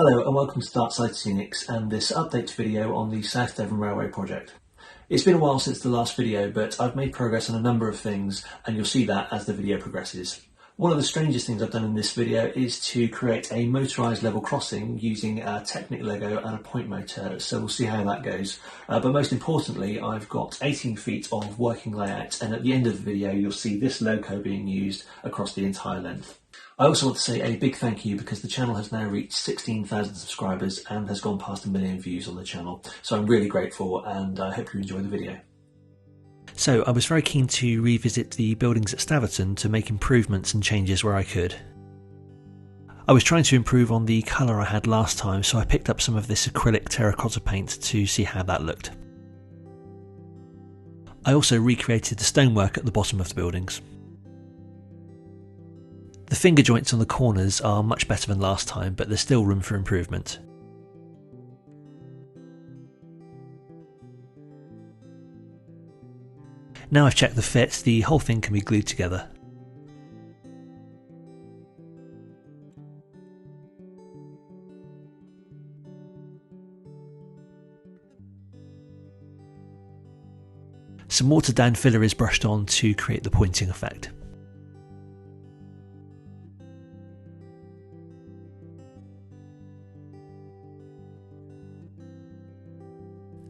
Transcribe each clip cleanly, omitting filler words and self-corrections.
Hello and welcome to Darkside Scenics and this update video on the South Devon Railway project. It's been a while since the last video, but I've made progress on a number of things and you'll see that as the video progresses. One of the strangest things I've done in this video is to create a motorised level crossing using a Technic Lego and a point motor, so we'll see how that goes. But most importantly, I've got 18 feet of working layout, and at the end of the video you'll see this loco being used across the entire length. I also want to say a big thank you because the channel has now reached 16,000 subscribers and has gone past 1 million views on the channel, so I'm really grateful and I hope you enjoy the video. So I was very keen to revisit the buildings at Staverton to make improvements and changes where I could. I was trying to improve on the colour I had last time, so I picked up some of this acrylic terracotta paint to see how that looked. I also recreated the stonework at the bottom of the buildings. The finger joints on the corners are much better than last time, but there's still room for improvement. Now I've checked the fit, the whole thing can be glued together. Some watered down filler is brushed on to create the pointing effect.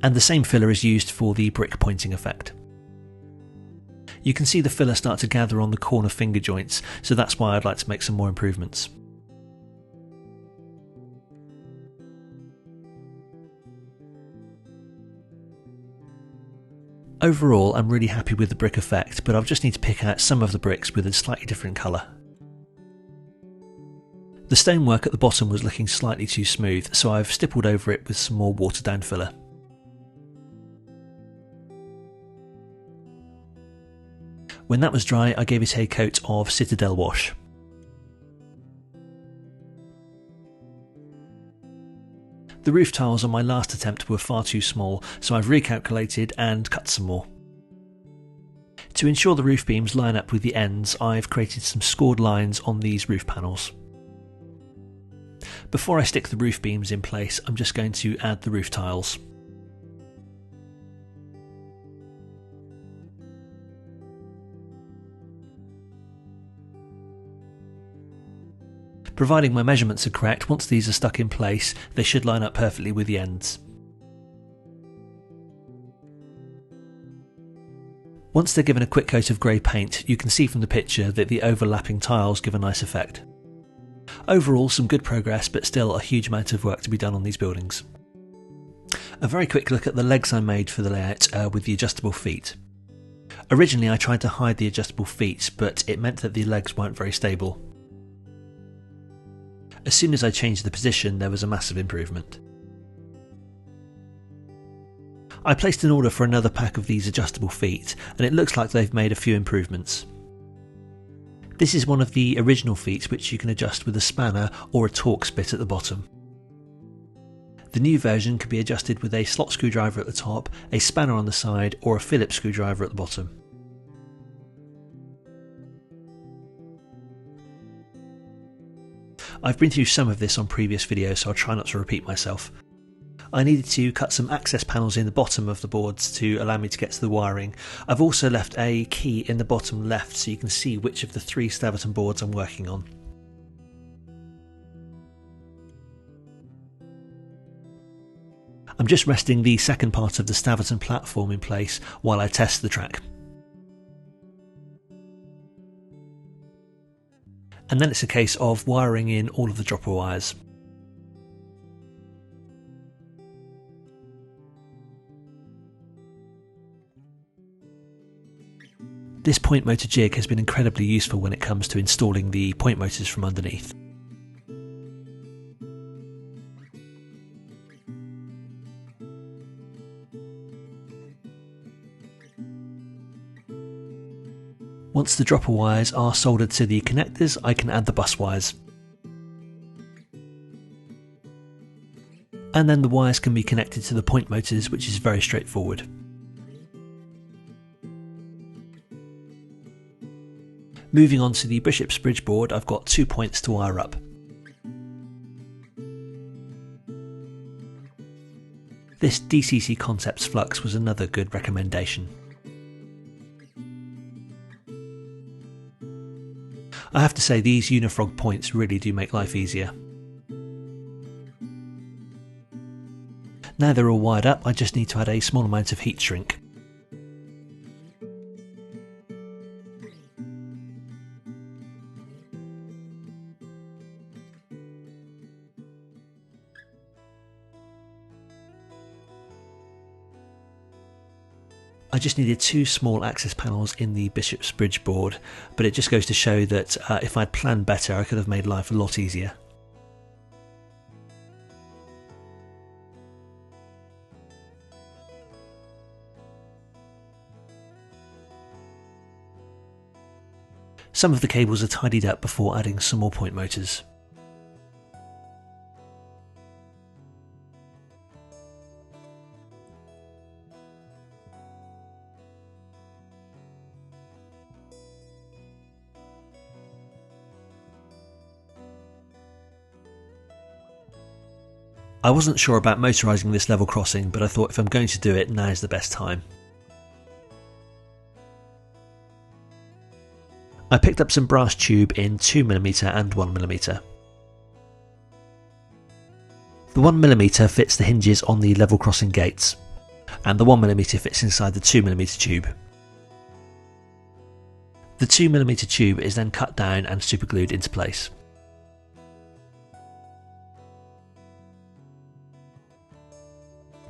And the same filler is used for the brick pointing effect. You can see the filler start to gather on the corner finger joints, so that's why I'd like to make some more improvements. Overall, I'm really happy with the brick effect, but I'll just need to pick out some of the bricks with a slightly different colour. The stonework at the bottom was looking slightly too smooth, so I've stippled over it with some more watered down filler. When that was dry, I gave it a coat of Citadel wash. The roof tiles on my last attempt were far too small, so I've recalculated and cut some more. To ensure the roof beams line up with the ends, I've created some scored lines on these roof panels. Before I stick the roof beams in place, I'm just going to add the roof tiles. Providing my measurements are correct, once these are stuck in place, they should line up perfectly with the ends. Once they're given a quick coat of grey paint, you can see from the picture that the overlapping tiles give a nice effect. Overall, some good progress, but still a huge amount of work to be done on these buildings. A very quick look at the legs I made for the layout with the adjustable feet. Originally I tried to hide the adjustable feet, but it meant that the legs weren't very stable. As soon as I changed the position, there was a massive improvement. I placed an order for another pack of these adjustable feet, and it looks like they've made a few improvements. This is one of the original feet which you can adjust with a spanner or a Torx bit at the bottom. The new version can be adjusted with a slot screwdriver at the top, a spanner on the side, or a Phillips screwdriver at the bottom. I've been through some of this on previous videos, so I'll try not to repeat myself. I needed to cut some access panels in the bottom of the boards to allow me to get to the wiring. I've also left a key in the bottom left so you can see which of the 3 Staverton boards I'm working on. I'm just resting the second part of the Staverton platform in place while I test the track. And then it's a case of wiring in all of the dropper wires. This point motor jig has been incredibly useful when it comes to installing the point motors from underneath. Once the dropper wires are soldered to the connectors, I can add the bus wires. And then the wires can be connected to the point motors, which is very straightforward. Moving on to the Bishop's Bridge board, I've got 2 points to wire up. This DCC Concepts flux was another good recommendation. I have to say these Unifrog points really do make life easier. Now they're all wired up, I just need to add a small amount of heat shrink. I just needed 2 small access panels in the Bishop's Bridge board, but it just goes to show that if I'd planned better I could have made life a lot easier. Some of the cables are tidied up before adding some more point motors. I wasn't sure about motorising this level crossing, but I thought if I'm going to do it, now's the best time. I picked up some brass tube in 2mm and 1mm. The 1mm fits the hinges on the level crossing gates, and the 1mm fits inside the 2mm tube. The 2mm tube is then cut down and superglued into place.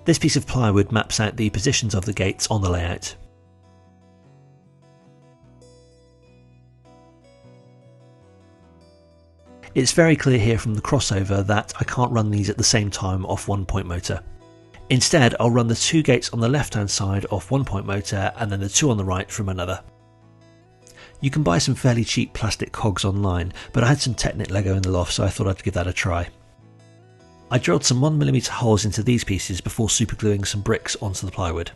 This piece of plywood maps out the positions of the gates on the layout. It's very clear here from the crossover that I can't run these at the same time off one point motor. Instead, I'll run the 2 gates on the left hand side off one point motor and then the 2 on the right from another. You can buy some fairly cheap plastic cogs online, but I had some Technic Lego in the loft, so I thought I'd give that a try. I drilled some 1mm holes into these pieces before supergluing some bricks onto the plywood.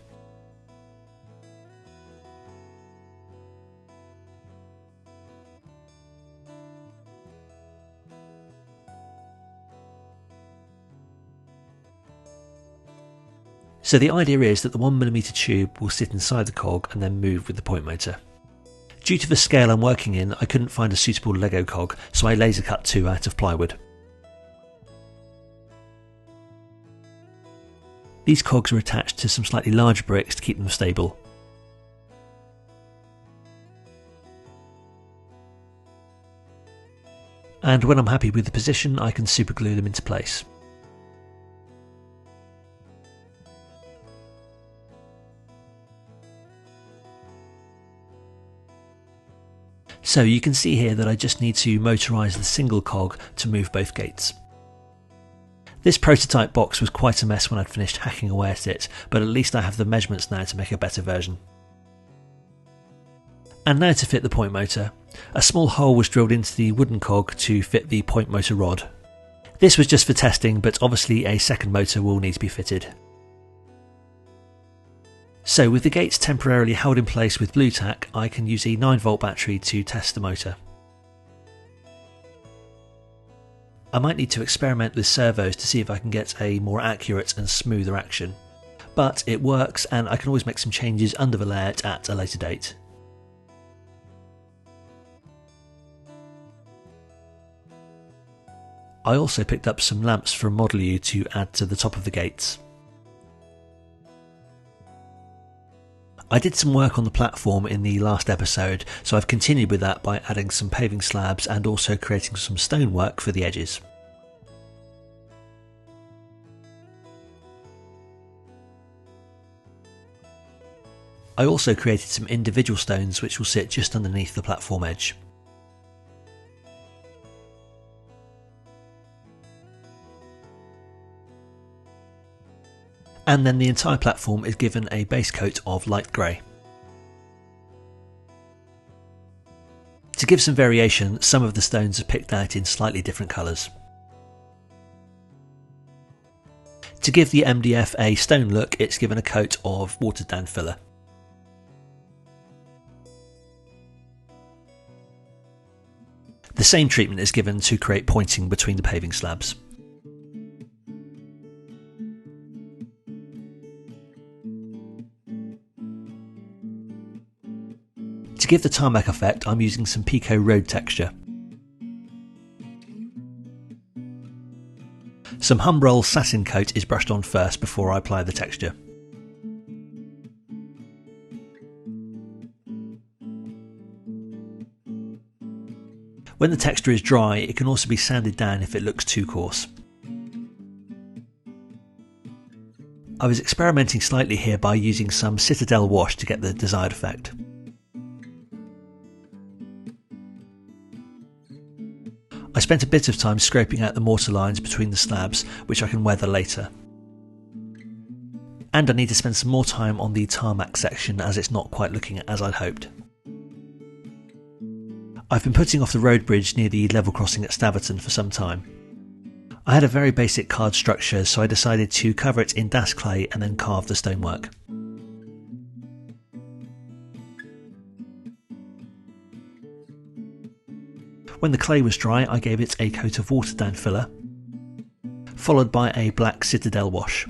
So the idea is that the 1mm tube will sit inside the cog and then move with the point motor. Due to the scale I'm working in, I couldn't find a suitable Lego cog, so I laser cut 2 out of plywood. These cogs are attached to some slightly larger bricks to keep them stable. And when I'm happy with the position, I can superglue them into place. So you can see here that I just need to motorise the single cog to move both gates. This prototype box was quite a mess when I'd finished hacking away at it, but at least I have the measurements now to make a better version. And now to fit the point motor. A small hole was drilled into the wooden cog to fit the point motor rod. This was just for testing, but obviously a second motor will need to be fitted. So with the gates temporarily held in place with blue tack, I can use a 9V battery to test the motor. I might need to experiment with servos to see if I can get a more accurate and smoother action, but it works and I can always make some changes under the layout at a later date. I also picked up some lamps from Modelling to add to the top of the gates. I did some work on the platform in the last episode, so I've continued with that by adding some paving slabs and also creating some stonework for the edges. I also created some individual stones which will sit just underneath the platform edge. And then the entire platform is given a base coat of light grey. To give some variation, some of the stones are picked out in slightly different colours. To give the MDF a stone look, it's given a coat of watered down filler. The same treatment is given to create pointing between the paving slabs. To give the tarmac effect, I'm using some Peco road texture. Some Humbrol satin coat is brushed on first before I apply the texture. When the texture is dry, it can also be sanded down if it looks too coarse. I was experimenting slightly here by using some Citadel wash to get the desired effect. I spent a bit of time scraping out the mortar lines between the slabs, which I can weather later. And I need to spend some more time on the tarmac section as it's not quite looking as I'd hoped. I've been putting off the road bridge near the level crossing at Staverton for some time. I had a very basic card structure, so I decided to cover it in Das clay and then carve the stonework. When the clay was dry, I gave it a coat of watered down filler, followed by a black Citadel wash.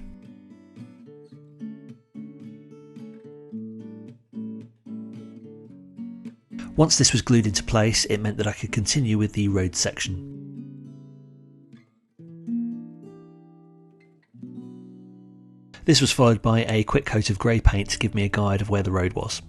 Once this was glued into place, it meant that I could continue with the road section. This was followed by a quick coat of grey paint to give me a guide of where the road was.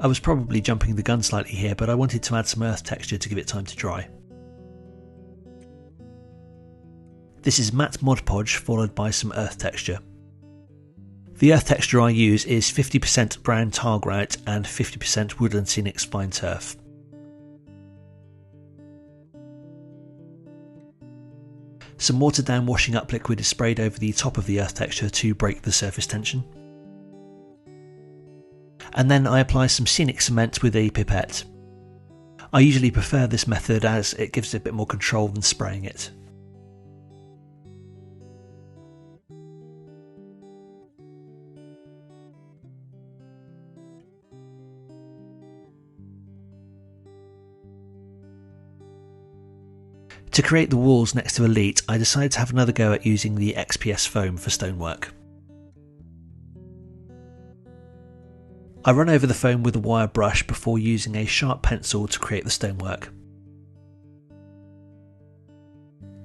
I was probably jumping the gun slightly here, but I wanted to add some earth texture to give it time to dry. This is matte Mod Podge followed by some earth texture. The earth texture I use is 50% brown tar grout and 50% woodland scenics fine turf. Some watered down washing up liquid is sprayed over the top of the earth texture to break the surface tension. And then I apply some scenic cement with a pipette. I usually prefer this method as it gives it a bit more control than spraying it. To create the walls next to a Leat, I decided to have another go at using the XPS foam for stonework. I run over the foam with a wire brush before using a sharp pencil to create the stonework.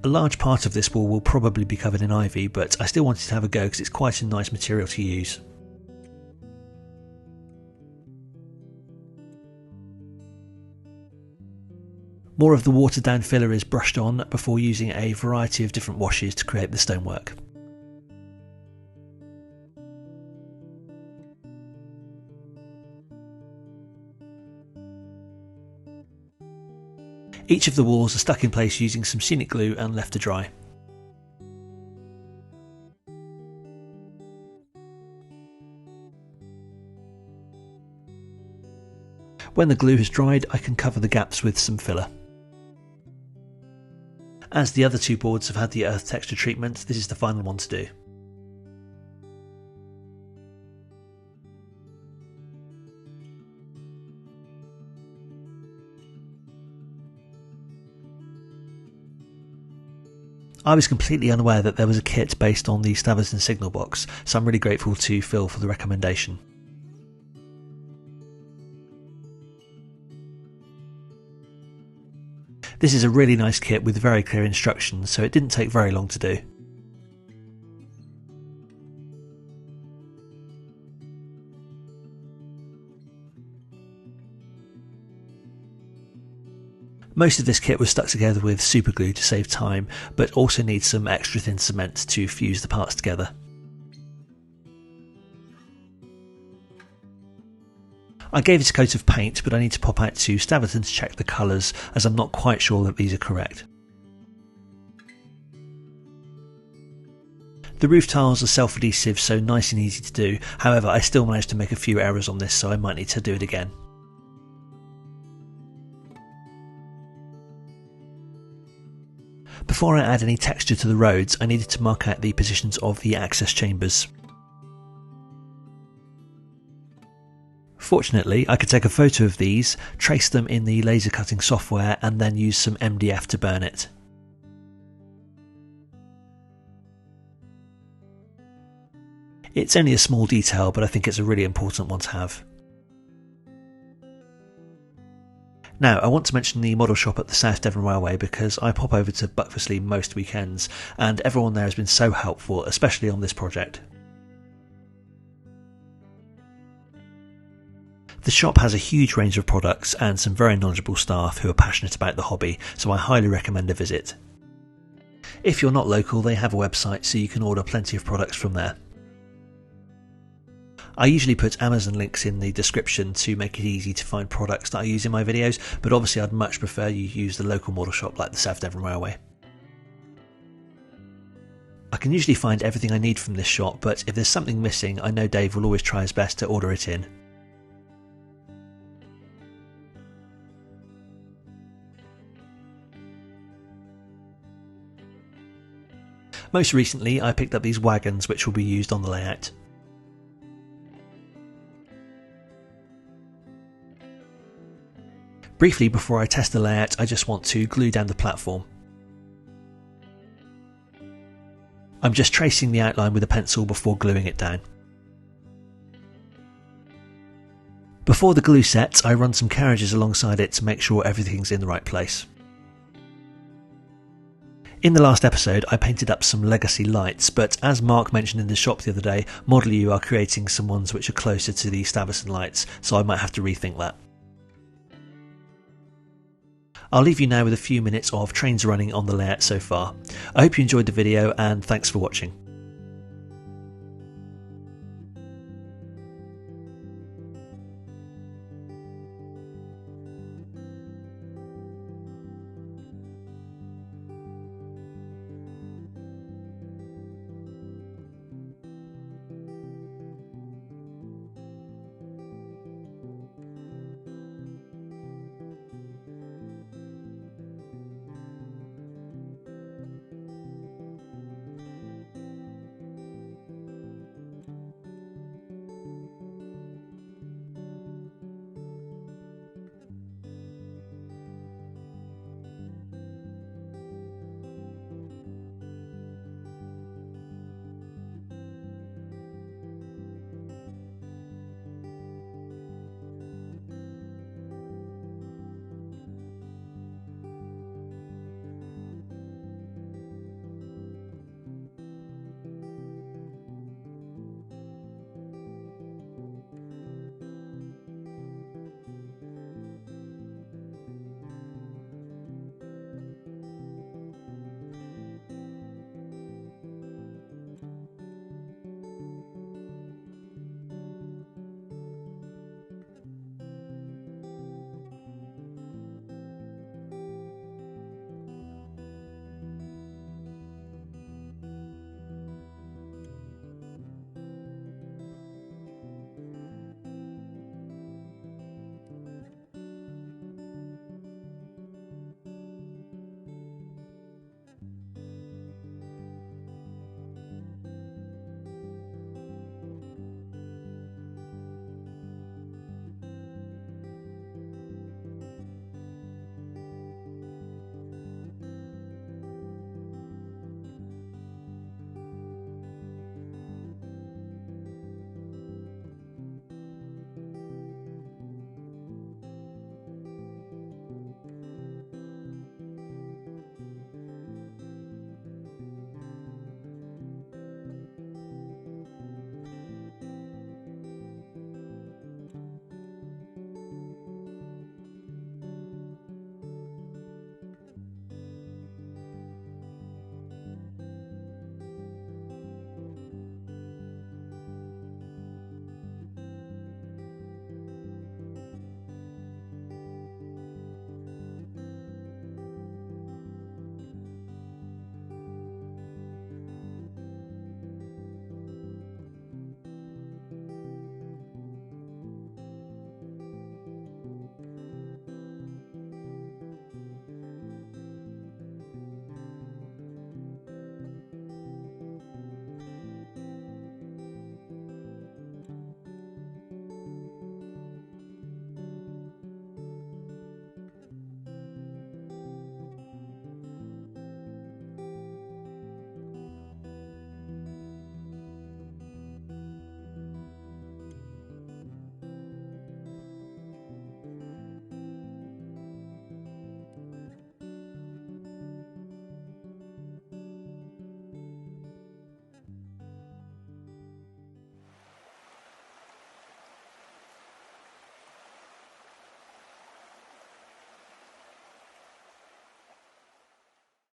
A large part of this wall will probably be covered in ivy, but I still wanted to have a go because it's quite a nice material to use. More of the watered down filler is brushed on before using a variety of different washes to create the stonework. Each of the walls are stuck in place using some scenic glue and left to dry. When the glue has dried, I can cover the gaps with some filler. As the other two boards have had the earth texture treatment, this is the final one to do. I was completely unaware that there was a kit based on the Staverton signal box, so I'm really grateful to Phil for the recommendation. This is a really nice kit with very clear instructions, so it didn't take very long to do. Most of this kit was stuck together with super glue to save time, but also needs some extra thin cement to fuse the parts together. I gave it a coat of paint, but I need to pop out to Staverton to check the colours, as I'm not quite sure that these are correct. The roof tiles are self-adhesive, so nice and easy to do. However, I still managed to make a few errors on this, so I might need to do it again. Before I add any texture to the roads, I needed to mark out the positions of the access chambers. Fortunately, I could take a photo of these, trace them in the laser cutting software, and then use some MDF to burn it. It's only a small detail, but I think it's a really important one to have. Now, I want to mention the model shop at the South Devon Railway because I pop over to Buckfastleigh most weekends, and everyone there has been so helpful, especially on this project. The shop has a huge range of products and some very knowledgeable staff who are passionate about the hobby, so I highly recommend a visit. If you're not local, they have a website so you can order plenty of products from there. I usually put Amazon links in the description to make it easy to find products that I use in my videos, but obviously I'd much prefer you use the local model shop like the South Devon Railway. I can usually find everything I need from this shop, but if there's something missing, I know Dave will always try his best to order it in. Most recently, I picked up these wagons which will be used on the layout. Briefly, before I test the layout, I just want to glue down the platform. I'm just tracing the outline with a pencil before gluing it down. Before the glue sets, I run some carriages alongside it to make sure everything's in the right place. In the last episode, I painted up some legacy lights, but as Mark mentioned in the shop the other day, Model U are creating some ones which are closer to the Stavison lights, so I might have to rethink that. I'll leave you now with a few minutes of trains running on the layout so far. I hope you enjoyed the video and thanks for watching.